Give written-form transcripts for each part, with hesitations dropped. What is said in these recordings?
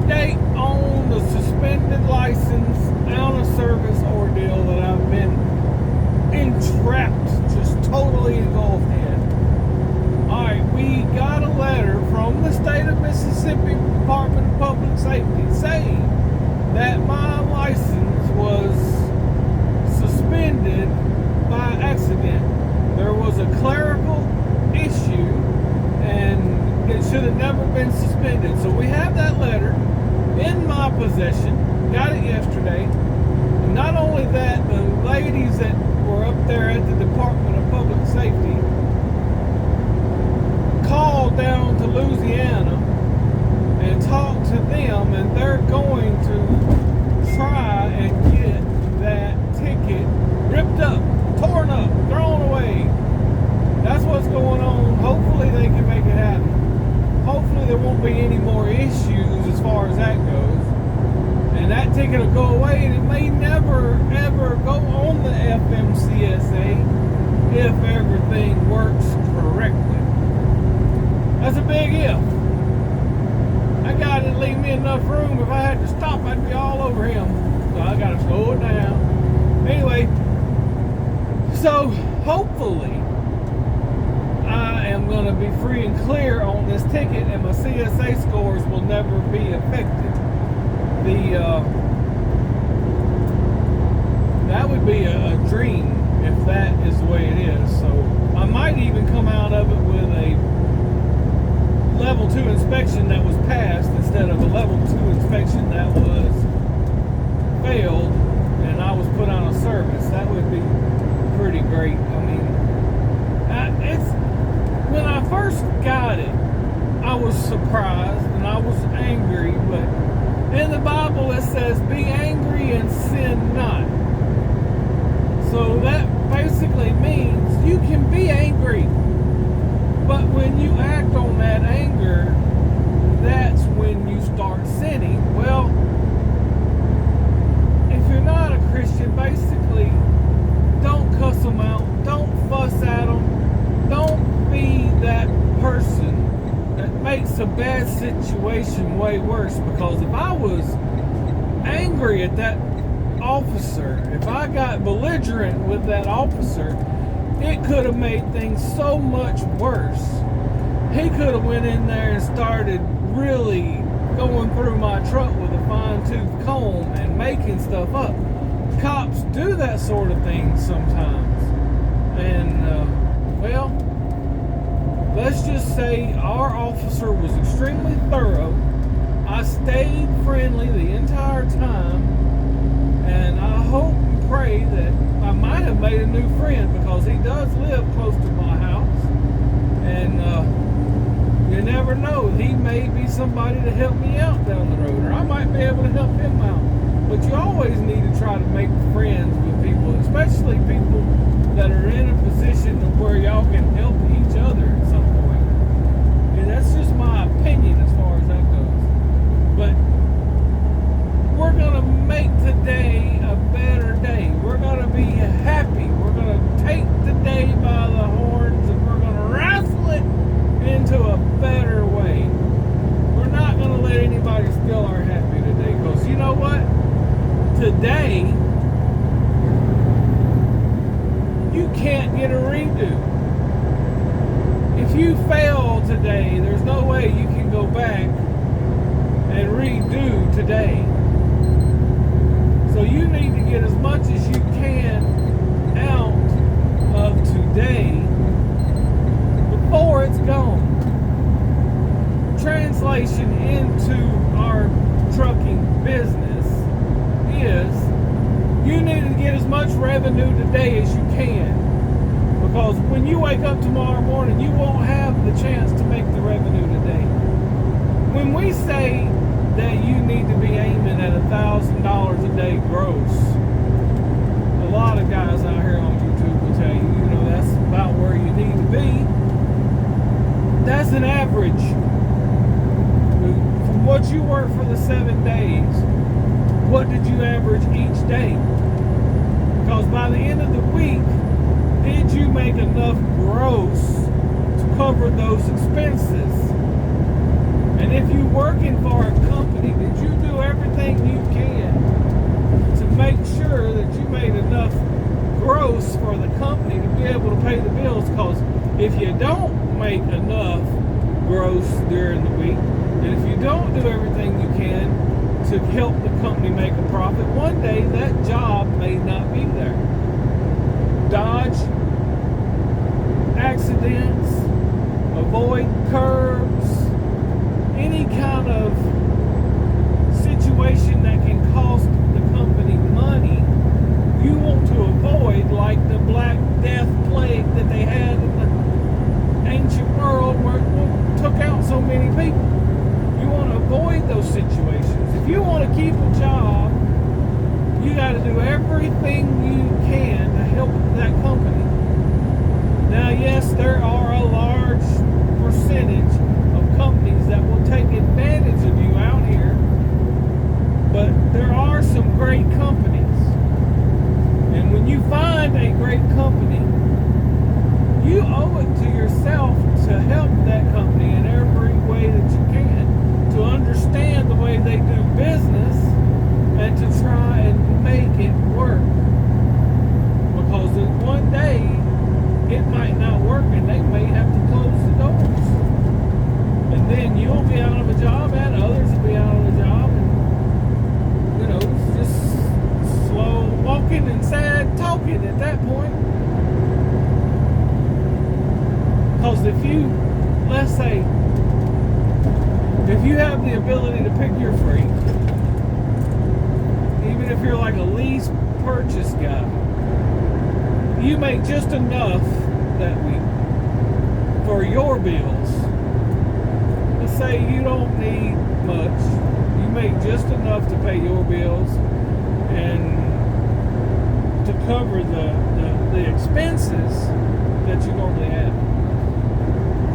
update on the suspended license out of service ordeal that I've been entrapped, just totally engulfed in. Alright, we got a letter from the state of Mississippi Department of Public Safety saying that my license was suspended by accident. There was a clerical issue and it should have never been suspended. So we have that letter in my possession, got it yesterday. And not only that, the ladies that were up there at the Department of Public Safety called down to Louisiana and talked to them, and they're going to try and get that ticket ripped up, torn up, thrown away. That's what's going on. Hopefully they can make it happen. Hopefully there won't be any more issues as far as that goes. And that ticket will go away, and it may never ever go on the FMCSA if everything works correctly. That's a big if. That guy didn't leave me enough room. If I had to stop, I'd be all over him. So I gotta slow it down. Anyway, so hopefully I am going to be free and clear on this ticket, and my CSA scores will never be affected. That would be a dream if that is the way it is. So I might even come out of it with a level 2 inspection that was passed instead of a level 2 inspection that was failed and I was put on a service. That would be pretty great. I mean, when I first got it, I was surprised and I was angry, but in the Bible it says, be angry and sin not. So that basically means you can be angry, but when you act on that anger, that's when you start sinning. Well, if you're not a Christian, basically, don't cuss them out, don't fuss at them, don't be that person that makes a bad situation way worse. Because if I was angry at that officer, if I got belligerent with that officer, it could have made things so much worse. He could have went in there and started really going through my truck with a fine-tooth comb and making stuff up. Cops do that sort of thing sometimes. And, well, let's just say our officer was extremely thorough. I stayed friendly the entire time. And I hope and pray that I might have made a new friend, because he does live close to my house. And you never know, he may be somebody to help me out down the road, or I might be able to help him out. But you always need to try to make friends with people, especially people that are in a position of where y'all can help each other at some point. And that's just my opinion as far as that goes. But we're going to make today a better day. We're going to be happy. We're going to take the day by the horns, and we're going to wrestle it into a better way. We're not going to let anybody steal our happy today, because you know what? Today, you can't get a redo. If you fail today, there's no way you can go back and redo today. So you need to get as much as you can out of today before it's gone. Translation into our trucking business is you need to get as much revenue today as you can. Because when you wake up tomorrow morning, you won't have the chance to make the revenue today. When we say that you need to be aiming at $1,000 a day gross, a lot of guys out here on YouTube will tell you, that's about where you need to be. That's an average. From what you work for the 7 days, what did you average each day? Because by the end of the week, did you make enough gross cover those expenses. And if you're working for a company, did would you do everything you can to make sure that you made enough gross for the company to be able to pay the bills? Because if you don't make enough gross during the week, and if you don't do everything you can to help the company make a profit, one day that job may not be there. Dodge accidents, avoid curbs, any kind of situation that can cost the company money, you want to avoid, like the Black Death plague that they had in the ancient world where it took out so many people. You want to avoid those situations. If you want to keep a job, you got to do everything you can to help that company. Now, yes, there are a large percentage of companies that will take advantage of you out here, but there are some great companies. And when you find a great company, you owe it to yourself to help that company in every way that you can, to understand the way they do business and to try and make it work. Because one day it might not work and they may have to close the doors. And then you'll be out of a job and others will be out of a job. And, you know, it's just slow walking and sad talking at that point. Because if you, let's say, if you have the ability to pick your freight, even if you're like a lease purchase guy, you make just enough that week for your bills. Let's say you don't need much. You make just enough to pay your bills and to cover the expenses that you normally have.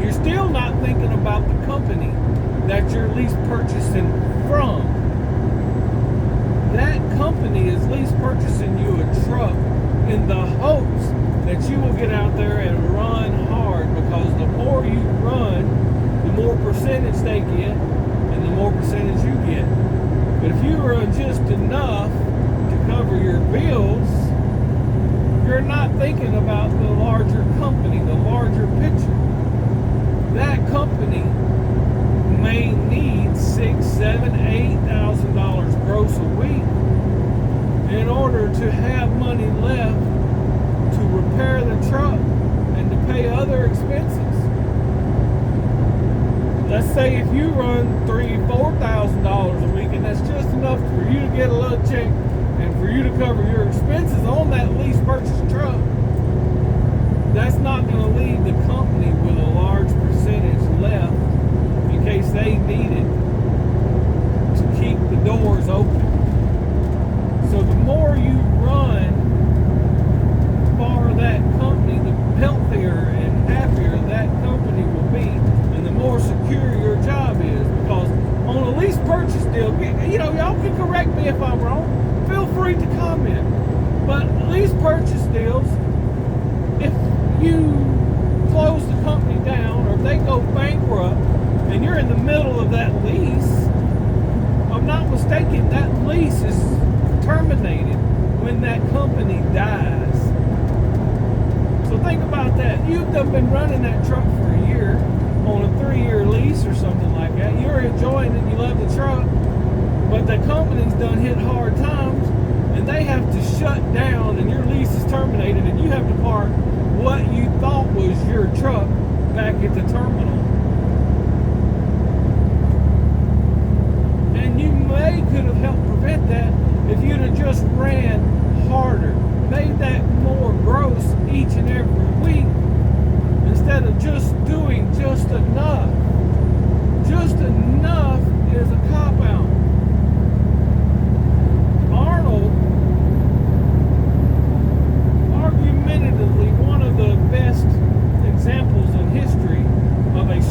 You're still not thinking about the company that you're lease purchasing from. That company is lease purchasing you a truck in the hopes that you will get out there and run hard, because the more you run, the more percentage they get and the more percentage you get. But if you run just enough to cover your bills, you're not thinking about the larger company, the larger picture. That company may need $6,000, $7,000, $8,000 gross a week in order to have money left to repair the truck and to pay other expenses. Let's say if you run $3,000, $4,000 a week, and that's just enough for you to get a little check and for you to cover your expenses on that lease purchase truck, that's not going to leave the company with a large percentage left in case they need it to keep the doors open. So the more you run for that company, the healthier and happier that company will be, and the more secure your job is. Because on a lease purchase deal, you know, y'all can correct me if I'm wrong. Feel free to comment. But lease purchase deals, if you close the company down or if they go bankrupt and you're in the middle of that lease, if I'm not mistaken, that lease is terminated when that company dies. So think about that. You've been running that truck for a year on a 3-year lease or something like that. You're enjoying it, you love the truck, but the company's done hit hard times and they have to shut down and your lease is terminated and you have to park what you thought was your truck back at the terminal. And you could have helped prevent that if you'd have just ran harder, made that more gross each and every week, instead of just doing just enough. Just enough is a cop-out. Arnold, argumentatively one of the best examples in history of a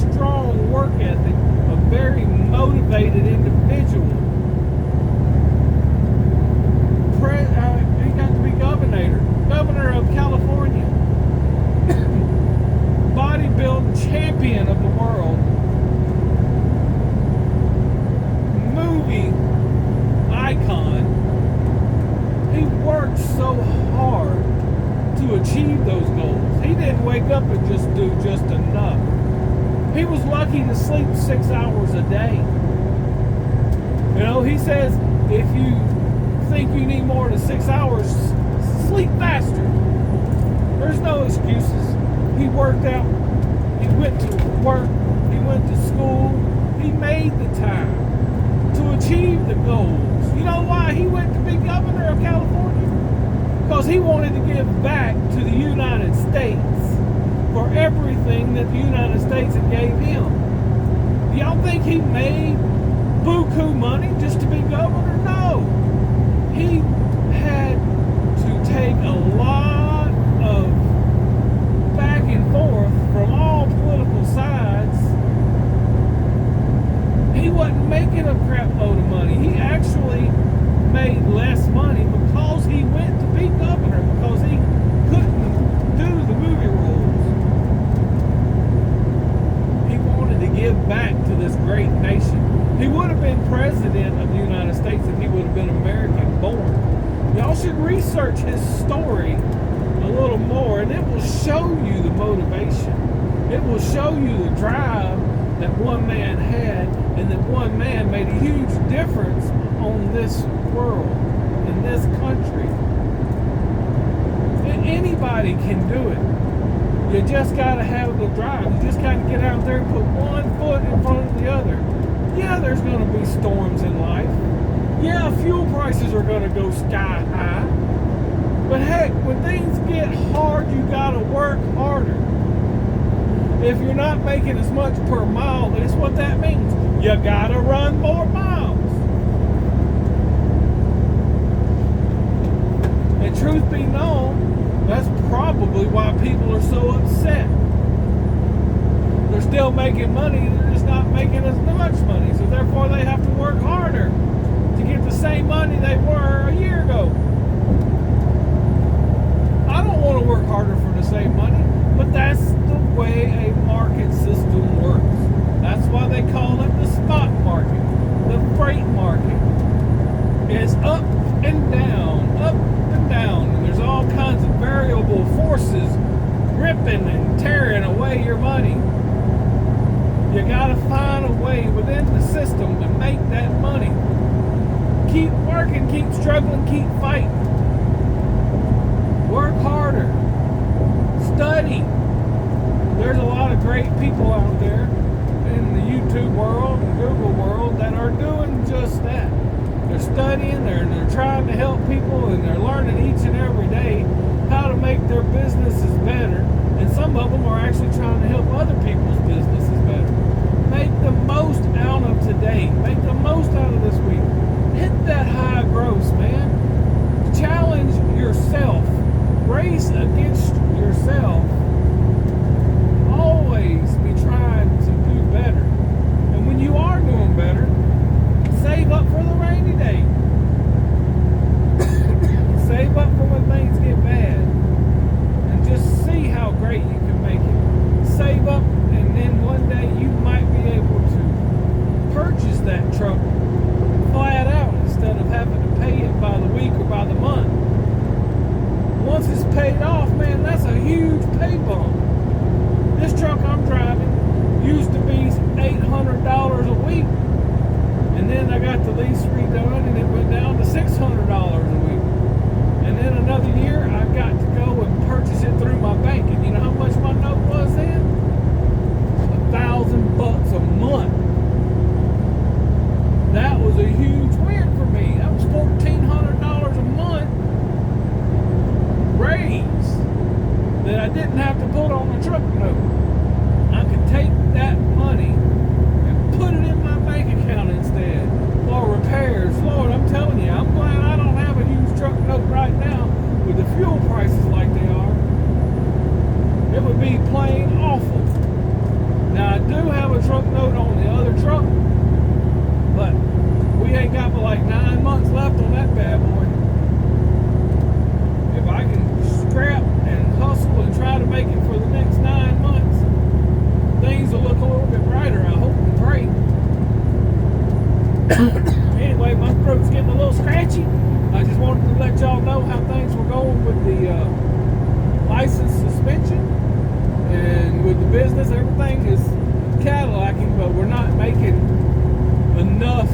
to achieve those goals. He didn't wake up and just do just enough. He was lucky to sleep 6 hours a day. You know, he says if you think you need more than 6 hours, sleep faster. There's no excuses. He worked out. He went to work. He went to school. He made the time to achieve the goals. You know why he went to be governor of California? Because he wanted to give back to the United States for everything that the United States had gave him. Y'all think he made buku money just to be governor? No. He had to take a lot of back and forth from all political sides. He wasn't making a crap load of money. He actually made less money because he went to be governor, because he couldn't do the movie roles. He wanted to give back to this great nation. He would have been president of the United States if he would have been American born. Y'all should research his story a little more, and it will show you the motivation. It will show you the drive that one man had, and that one man made a huge difference on this world, in this country. And anybody can do it. You just got to have the drive. You just got to get out there and put one foot in front of the other. Yeah, there's going to be storms in life. Yeah, fuel prices are going to go sky high. But heck, when things get hard, you got to work harder. If you're not making as much per mile, that's what that means. You got to run more miles. And truth be known, that's probably why people are so upset. They're still making money, they're just not making as much money, so therefore they have to work harder to get the same money they were a year ago. I don't want to work harder for the same money, but that's the way a market system works. That's why they call it the stock market, the freight market. It's up and down, and there's all kinds of variable forces ripping and tearing away your money. You gotta find a way within the system to make that money. Keep working, keep struggling, keep fighting. Work harder. Study. There's a lot of great people out there in the YouTube world and Google world that are doing just that. They're studying, they're trying to help people, and they're learning each and every day how to make their businesses better. And some of them are actually trying to help other people's businesses better. Make the most out of today. Make the most out of this week. Hit that high gross, man. Challenge yourself. Race against yourself. Always be trying to do better. And when you are doing better, save up for the rainy day. Save up for when things get bad. And just see how great you can make it. Save up, and then one day you might be able to purchase that truck flat out instead of having to pay it by the week or by the month. Once it's paid off, man, that's a huge pay bump. This truck I'm driving used to be $800 a week. And then I got the lease redone, and it went down to $600 a week. And then another year, I got to go and purchase it through my bank. And you know how much my note was then? $1,000 a month. That was a huge win for me. That was $1,400 a month raise that I didn't have to put on the truck note. I could take that money and put it in my bank account instead for repairs. Lord, I'm telling you, I'm glad I don't have a huge truck note right now with the fuel prices like they are. It would be plain awful. Now, I do have a truck note on the other truck, but we ain't got but like 9 months left on that bad boy. If I can scrap and hustle and try to make it for the next 9 months, things will look a little bit brighter, I hope and pray. Anyway, my throat's getting a little scratchy. I just wanted to let y'all know how things were going with the enough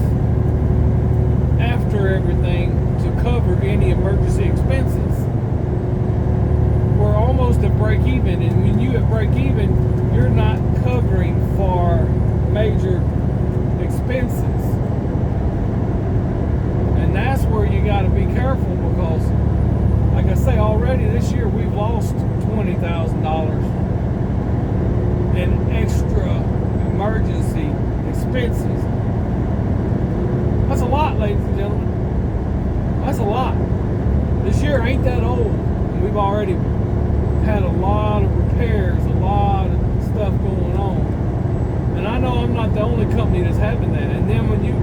after everything to cover any emergency expenses. We're almost at break even, and when you at break even, you're not covering for major expenses. And that's where you got to be careful, because like I say, already this year we've lost $20,000 in extra emergency expenses. That's a lot, ladies and gentlemen. That's a lot. This year ain't that old, and we've already had a lot of repairs, a lot of stuff going on. And I know I'm not the only company that's having that. And then when you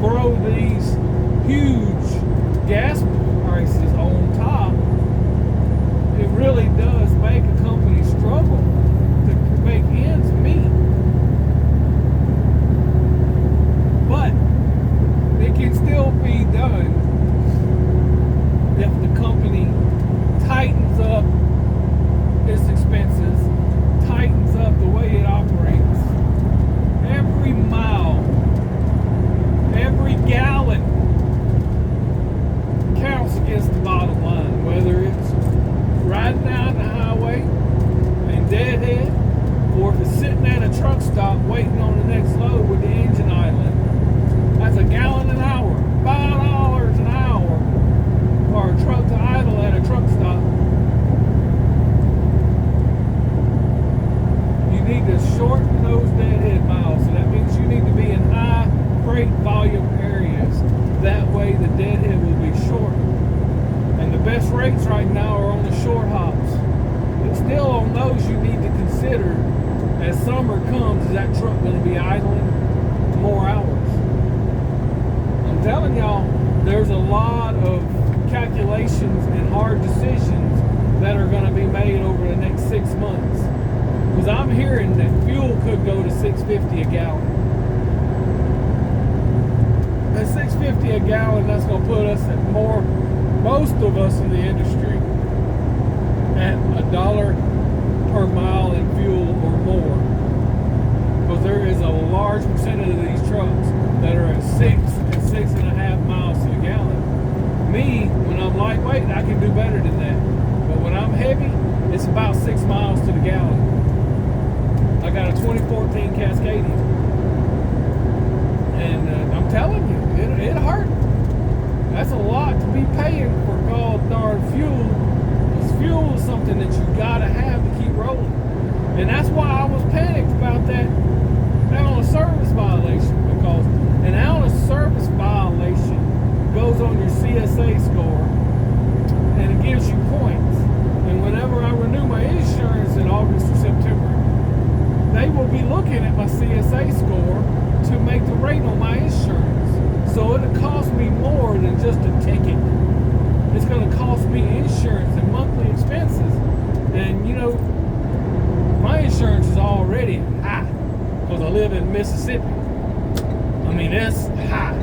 throw these huge gas prices on top, it really does make a company struggle to make ends meet. But it can still be done if the company tightens up its expenses, tightens up the way it operates. Every mile, every gallon counts against the bottom line, whether it's riding down the highway in Deadhead, or if it's sitting at a truck stop waiting on the next load with the engine idling. That's a gallon an hour, $5 an hour for a truck to idle at a truck stop. You need to shorten those deadhead miles. So that means you need to be in high freight volume areas. That way the deadhead will be shorter. And the best rates right now are on the short hops. But still on those you need to consider, as summer comes, is that truck going to be idling more hours? I'm telling y'all, there's a lot of calculations and hard decisions that are going to be made over the next 6 months. Because I'm hearing that fuel could go to $6.50 a gallon. At $6.50 a gallon, that's going to put us at most of us in the industry, at $1 per mile in fuel or more. Because there is a large percentage of these trucks that are at 6 and 6.5 miles to the gallon. Me, when I'm lightweight, I can do better than that. But when I'm heavy, it's about 6 miles to the gallon. I got a 2014 Cascadia. And I'm telling you, it hurt. That's a lot to be paying for god darn fuel. Because fuel is something that you gotta have to keep rolling. And that's why I was panicked about that out of service violation. Because an out of service violation goes on your CSA score and it gives you points. And whenever I renew my insurance in August or September, they will be looking at my CSA score to make the rate on my insurance. So it'll cost me more than just a ticket. It's going to cost me insurance and monthly expenses. And you know, my insurance is already high because I live in Mississippi. I mean, that's high.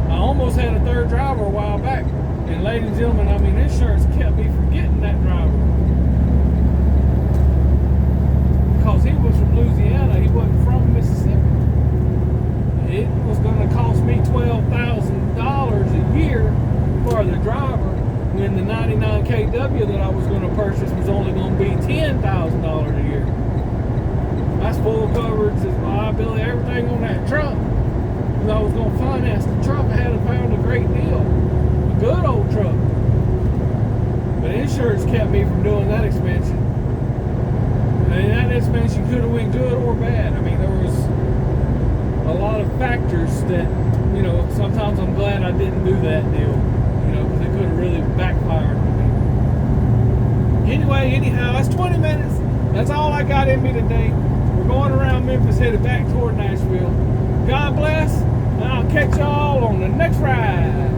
I almost had a third driver a while back. And ladies and gentlemen, I mean, insurance kept me from getting that driver. Because he was from Louisiana, he wasn't from Mississippi. It was going to cost me $12,000 a year for the driver, when the 99 KW that I was going to purchase was only going to be $10,000 a year. That's full coverage, it's liability, everything on that truck. Because I was going to finance the truck, I had found a great deal, a good old truck. But insurance kept me from doing that expansion. And that expansion could have went good or bad. I mean, there was a lot of factors that, you know, sometimes I'm glad I didn't do that deal, you know, because it could have really backfired on me. Anyway, anyhow, that's 20 minutes. That's all I got in me today. We're going around Memphis, headed back toward Nashville. God bless, and I'll catch y'all on the next ride.